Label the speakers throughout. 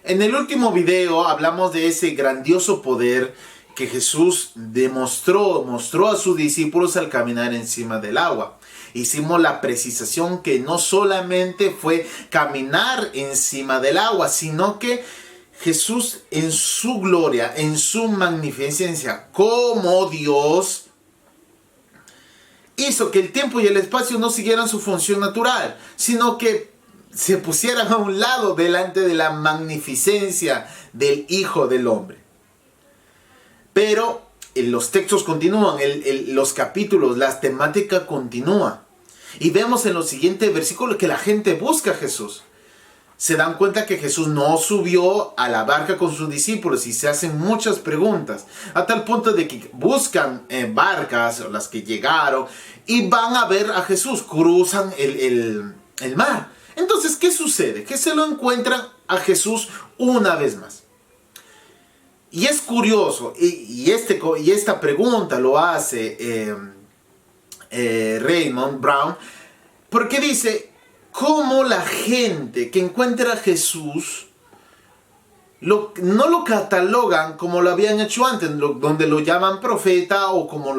Speaker 1: En el último video hablamos de ese grandioso poder que Jesús mostró a sus discípulos al caminar encima del agua. Hicimos la precisación que no solamente fue caminar encima del agua, sino que Jesús en su gloria, en su magnificencia como Dios, hizo que el tiempo y el espacio no siguieran su función natural, sino que se pusieran a un lado delante de la magnificencia del Hijo del Hombre. Pero los textos continúan, los capítulos, la temática continúa. Y vemos en los siguientes versículos que la gente busca a Jesús. Se dan cuenta que Jesús no subió a la barca con sus discípulos y se hacen muchas preguntas. A tal punto de que buscan barcas, las que llegaron, y van a ver a Jesús, cruzan el mar. Entonces, ¿qué sucede? Que se lo encuentran a Jesús una vez más. Y es curioso, y esta pregunta lo hace Raymond Brown, porque dice, ¿cómo la gente que encuentra a Jesús no lo catalogan como lo habían hecho antes, donde lo llaman profeta o como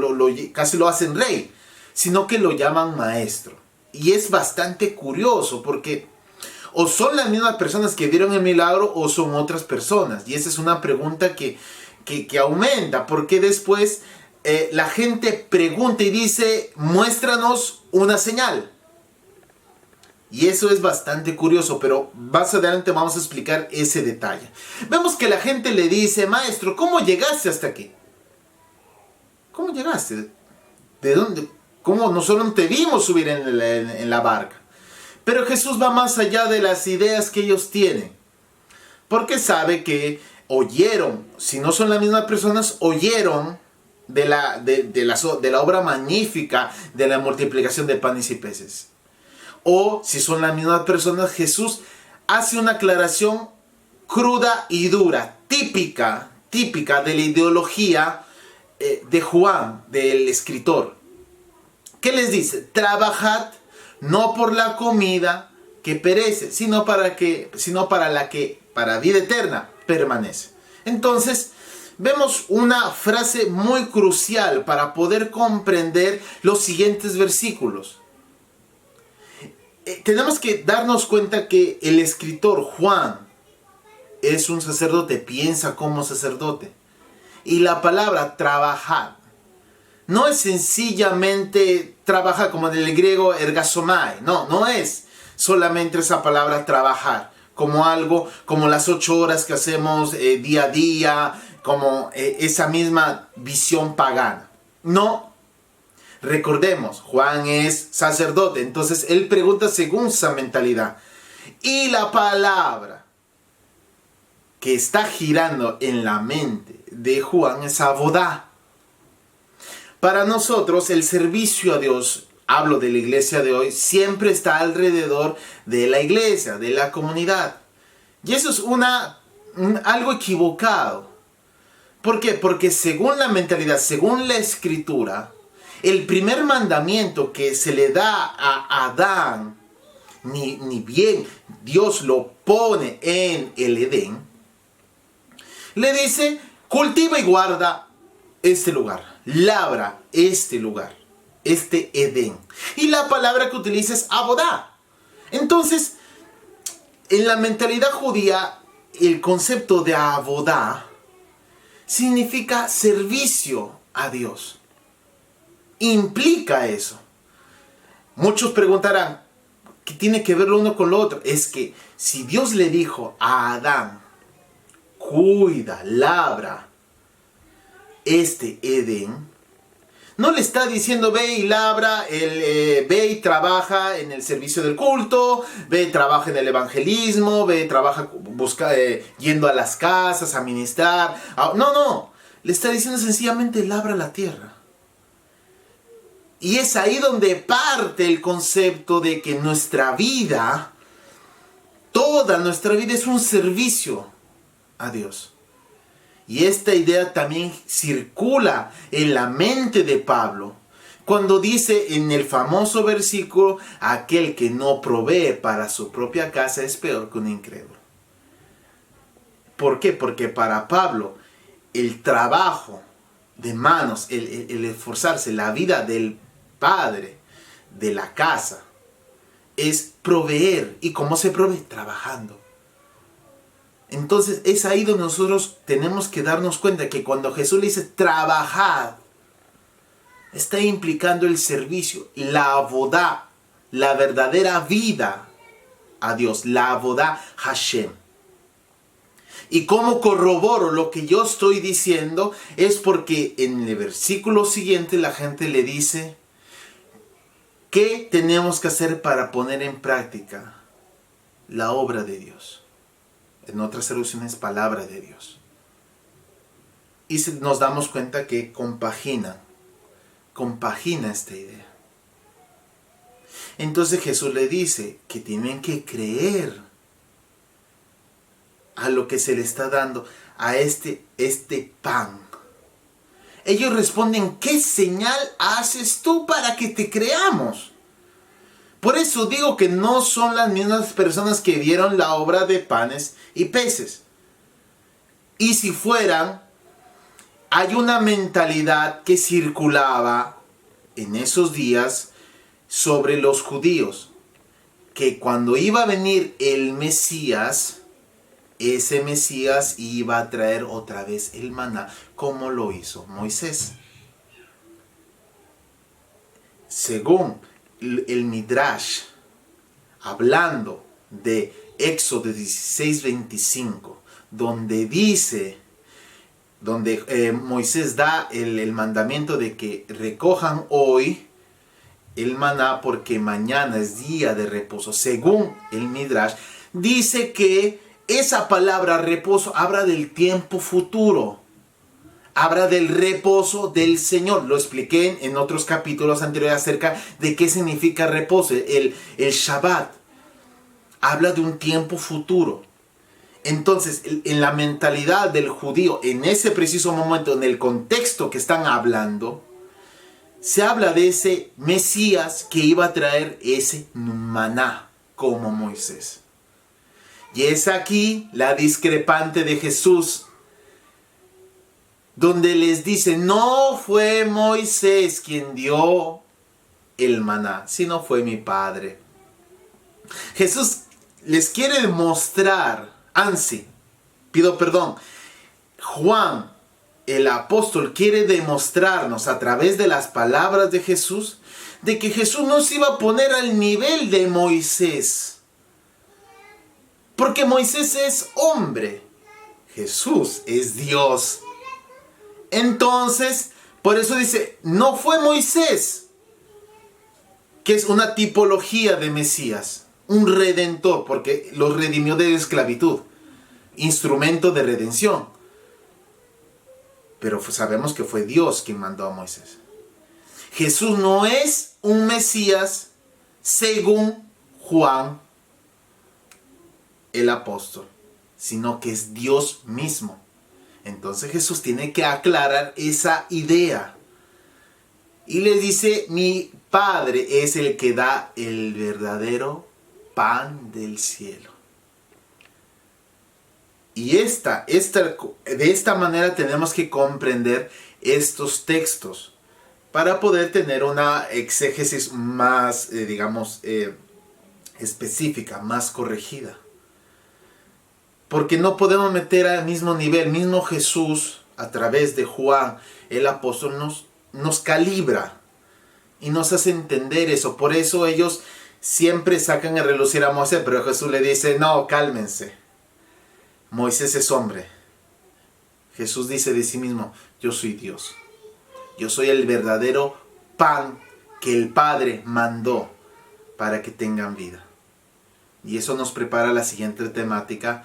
Speaker 1: casi lo hacen rey, sino que lo llaman maestro? Y es bastante curioso porque o son las mismas personas que vieron el milagro o son otras personas. Y esa es una pregunta que aumenta, porque después la gente pregunta y dice, muéstranos una señal. Y eso es bastante curioso, pero más adelante vamos a explicar ese detalle. Vemos que la gente le dice, maestro, ¿cómo llegaste hasta aquí? ¿Cómo llegaste? ¿De dónde? ¿Cómo? Nosotros no te vimos subir en la barca. Pero Jesús va más allá de las ideas que ellos tienen. Porque sabe que oyeron, si no son las mismas personas, oyeron de la obra magnífica de la multiplicación de panes y peces. O si son las mismas personas, Jesús hace una aclaración cruda y dura, típica de la ideología de Juan, del escritor. ¿Qué les dice? Trabajad no por la comida que perece, sino para la que para vida eterna permanece. Entonces, vemos una frase muy crucial para poder comprender los siguientes versículos. Tenemos que darnos cuenta que el escritor Juan es un sacerdote, piensa como sacerdote. Y la palabra trabajar no es sencillamente trabajar como en el griego ergasomai. No es solamente esa palabra trabajar como algo, como las 8 horas que hacemos día a día, como esa misma visión pagana. No. Recordemos, Juan es sacerdote, entonces él pregunta según esa mentalidad. Y la palabra que está girando en la mente de Juan es abodá. Para nosotros el servicio a Dios, hablo de la iglesia de hoy, siempre está alrededor de la iglesia, de la comunidad. Y eso es algo equivocado. ¿Por qué? Porque según la mentalidad, según la escritura, el primer mandamiento que se le da a Adán, ni bien Dios lo pone en el Edén, le dice, cultiva y guarda este lugar, labra este lugar, este Edén. Y la palabra que utiliza es abodá. Entonces, en la mentalidad judía, el concepto de abodá significa servicio a Dios. Implica eso. Muchos preguntarán, ¿qué tiene que ver lo uno con lo otro? Es que si Dios le dijo a Adán, cuida, labra este Edén, no le está diciendo ve y labra, ve y trabaja en el servicio del culto, ve y trabaja en el evangelismo, ve y trabaja yendo a las casas a ministrar. No, le está diciendo sencillamente labra la tierra. Y es ahí donde parte el concepto de que nuestra vida, toda nuestra vida es un servicio a Dios. Y esta idea también circula en la mente de Pablo cuando dice en el famoso versículo, aquel que no provee para su propia casa es peor que un incrédulo. ¿Por qué? Porque para Pablo el trabajo de manos, el esforzarse, la vida del padre de la casa es proveer. ¿Y cómo se provee? Trabajando. Entonces es ahí donde nosotros tenemos que darnos cuenta que cuando Jesús le dice trabajad, está implicando el servicio, la avodá, la verdadera vida a Dios, la avodá Hashem. Y cómo corroboro lo que yo estoy diciendo es porque en el versículo siguiente la gente le dice, ¿qué tenemos que hacer para poner en práctica la obra de Dios? En otras traducciones, palabra de Dios. Y nos damos cuenta que compagina esta idea. Entonces Jesús le dice que tienen que creer a lo que se le está dando, a este pan. Ellos responden, ¿qué señal haces tú para que te creamos? Por eso digo que no son las mismas personas que vieron la obra de panes y peces. Y si fueran, hay una mentalidad que circulaba en esos días sobre los judíos, que cuando iba a venir el Mesías, ese Mesías iba a traer otra vez el maná, como lo hizo Moisés. Según el Midrash, hablando de Éxodo 16:25, donde Moisés da el mandamiento de que recojan hoy el maná porque mañana es día de reposo. Según el Midrash, dice que esa palabra reposo habla del tiempo futuro. Habla del reposo del Señor. Lo expliqué en otros capítulos anteriores acerca de qué significa reposo. El Shabbat habla de un tiempo futuro. Entonces, en la mentalidad del judío, en ese preciso momento, en el contexto que están hablando, se habla de ese Mesías que iba a traer ese maná como Moisés. Y es aquí la discrepante de Jesús, donde les dice, no fue Moisés quien dio el maná, sino fue mi Padre. Jesús les quiere demostrar, Juan, el apóstol, quiere demostrarnos a través de las palabras de Jesús, de que Jesús no se iba a poner al nivel de Moisés. Porque Moisés es hombre, Jesús es Dios. Entonces, por eso dice, no fue Moisés, que es una tipología de Mesías, un redentor, porque los redimió de esclavitud, instrumento de redención. Pero sabemos que fue Dios quien mandó a Moisés. Jesús no es un Mesías según Juan el apóstol, sino que es Dios mismo. Entonces Jesús tiene que aclarar esa idea. Y le dice, mi Padre es el que da el verdadero pan del cielo. Y de esta manera tenemos que comprender estos textos para poder tener una exégesis más, específica, más corregida. Porque no podemos meter al mismo nivel. Mismo Jesús, a través de Juan, el apóstol, nos calibra y nos hace entender eso. Por eso ellos siempre sacan a relucir a Moisés, pero Jesús le dice, no, cálmense. Moisés es hombre. Jesús dice de sí mismo, yo soy Dios. Yo soy el verdadero pan que el Padre mandó para que tengan vida. Y eso nos prepara la siguiente temática,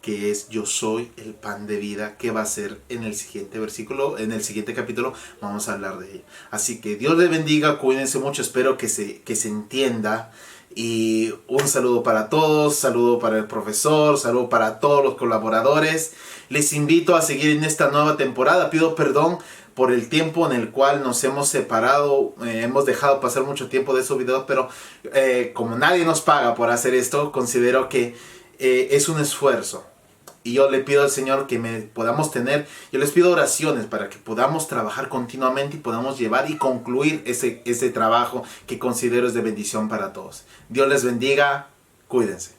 Speaker 1: que es yo soy el pan de vida, que va a ser en el siguiente versículo, en el siguiente capítulo vamos a hablar de ello. Así que Dios les bendiga, cuídense mucho, espero que se entienda. Y un saludo para todos, saludo para el profesor, saludo para todos los colaboradores. Les invito a seguir en esta nueva temporada. Pido perdón por el tiempo en el cual nos hemos separado, hemos dejado pasar mucho tiempo de esos videos, pero como nadie nos paga por hacer esto, considero que es un esfuerzo. Y yo le pido al Señor que yo les pido oraciones para que podamos trabajar continuamente y podamos llevar y concluir ese trabajo que considero es de bendición para todos. Dios les bendiga, cuídense.